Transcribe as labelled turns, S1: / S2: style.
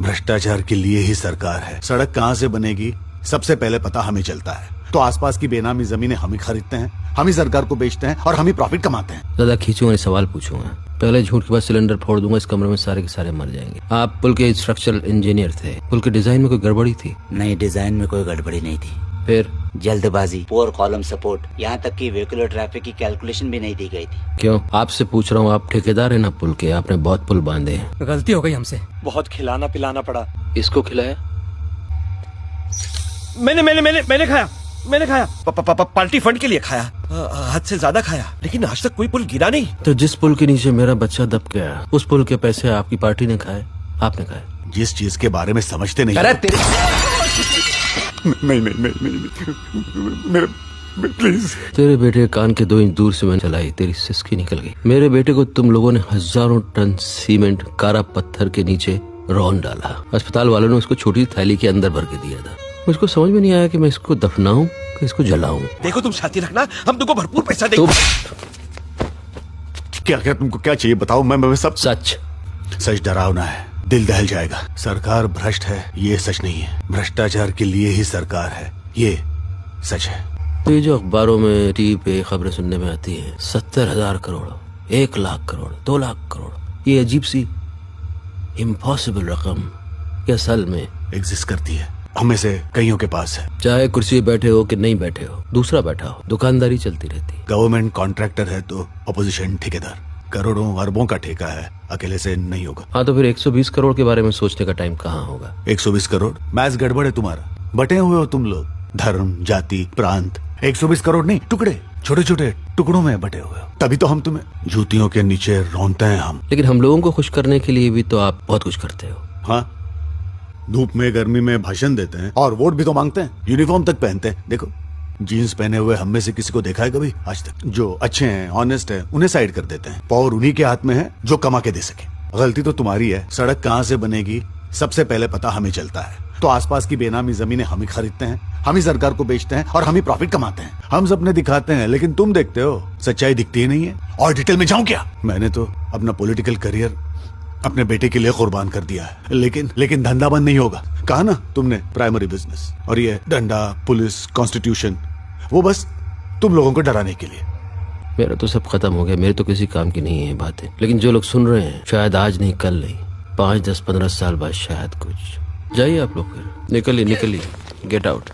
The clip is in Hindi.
S1: भ्रष्टाचार के लिए ही सरकार है। सड़क कहाँ से बनेगी सबसे पहले पता हमें चलता है, तो आसपास की बेनामी जमीनें हम ही खरीदते हैं, हम ही सरकार को बेचते हैं और हम ही प्रॉफिट कमाते हैं।
S2: ज्यादा खींचूंगा, सवाल पूछूंगा। पहले झूठ के बाद सिलेंडर फोड़ दूंगा, इस कमरे में सारे के सारे मर जाएंगे। आप पुल के स्ट्रक्चरल इंजीनियर थे, पुल के डिजाइन में कोई गड़बड़ी थी?
S3: नहीं, डिजाइन में कोई गड़बड़ी नहीं थी।
S2: फिर?
S3: जल्दबाजी, पोर कॉलम सपोर्ट, यहाँ तक कि व्हीकुलर ट्रैफिक की कैलकुलेशन भी नहीं दी गई थी।
S2: क्यों? आपसे पूछ रहा हूँ, आप ठेकेदार है ना पुल के, आपने बहुत पुल बांधे हैं।
S4: गलती हो गई हमसे,
S5: बहुत खिलाना पिलाना पड़ा।
S2: इसको खिलाया?
S5: मैंने खाया, मैंने खाया। पार्टी फंड के लिए खाया, हद से ज्यादा खाया, लेकिन आज तक कोई पुल गिरा नहीं।
S2: तो जिस पुल के नीचे मेरा बच्चा दब गया, उस पुल के पैसे आपकी पार्टी ने खाए, आपने खाए?
S1: जिस चीज के बारे में समझते नहीं।
S5: अरे तेरे
S1: नहीं, मेरे प्लीज।
S2: तेरे बेटे कान के 2 इंच दूर से मैंने चलाई, तेरी सिसकी निकल गई। मेरे बेटे को तुम लोगों ने हजारों टन सीमेंट कारा पत्थर के नीचे रौंद डाला। अस्पताल वालों ने उसको छोटी थैली के अंदर भर के दिया था। मुझको समझ में नहीं आया कि मैं इसको दफनाऊं कि इसको जलाऊं।
S5: देखो, तुम शांति रखना, हम तुमको भरपूर पैसा देंगे।
S1: क्या तुमको क्या चाहिए बताओ, मैं सब
S2: सच
S1: डरावना है, दिल दहल जाएगा। सरकार भ्रष्ट है, ये सच नहीं है। भ्रष्टाचार के लिए ही सरकार है, ये सच है।
S2: तो ये जो अखबारों में टीवी पे खबरें सुनने में आती है, 70,000 करोड़, 1 लाख करोड़, 2 लाख करोड़, ये अजीब सी इम्पॉसिबल रकम क्या असल में
S1: एग्जिस्ट करती है, हमें से कईयों के पास है।
S2: चाहे कुर्सी पे बैठे हो कि नहीं बैठे हो, दूसरा बैठा हो, दुकानदारी चलती रहती।
S1: गवर्नमेंट कॉन्ट्रैक्टर है तो अपोजिशन ठेकेदार। करोड़ों अरबों का ठेका है, अकेले से नहीं होगा।
S2: हाँ, तो फिर 120 करोड़ के बारे में सोचने का टाइम कहाँ होगा?
S1: 120 करोड़ मैथ्स गड़बड़ है तुम्हारा। बटे हुए हो तुम लोग, धर्म, जाति, प्रांत। 120 करोड़ नहीं, टुकड़े, छोटे छोटे टुकड़ों में बटे हुए हो। तभी तो हम तुम्हें जूतियों के नीचे रौंदते हैं हम।
S2: लेकिन हम लोगों को खुश करने के लिए भी तो आप बहुत कुछ करते हो।
S1: हाँ, धूप में गर्मी में भाषण देते हैं और वोट भी तो मांगते हैं, यूनिफॉर्म तक पहनते हैं। देखो, जीन्स पहने हुए हम में से किसी को देखा है कभी आज तक? जो अच्छे हैं, ऑनेस्ट है, उन्हें साइड कर देते हैं। पावर उन्हीं के हाथ में है जो कमा के दे सके। गलती तो तुम्हारी है। सड़क कहाँ से बनेगी सबसे पहले पता हमें चलता है, तो आसपास की बेनामी जमीनें हम ही खरीदते हैं, हम ही सरकार को बेचते हैं और हम ही प्रॉफिट कमाते हैं। हम सपने दिखाते हैं, लेकिन तुम देखते हो, सच्चाई दिखती ही नहीं है। और डिटेल में जाऊं क्या? मैंने तो अपना पॉलिटिकल करियर अपने बेटे के लिए कुर्बान कर दिया है, लेकिन धंधा बंद नहीं होगा। कहा ना तुमने, प्राइमरी बिजनेस। और ये डंडा, पुलिस, कॉन्स्टिट्यूशन, वो बस तुम लोगों को डराने के लिए।
S2: मेरा तो सब खत्म हो गया, मेरे तो किसी काम की नहीं है बातें। लेकिन जो लोग सुन रहे हैं, शायद आज नहीं, कल नहीं, 5, 10, 15 साल बाद शायद कुछ। जाइए आप लोग, फिर निकलिए, गेट आउट।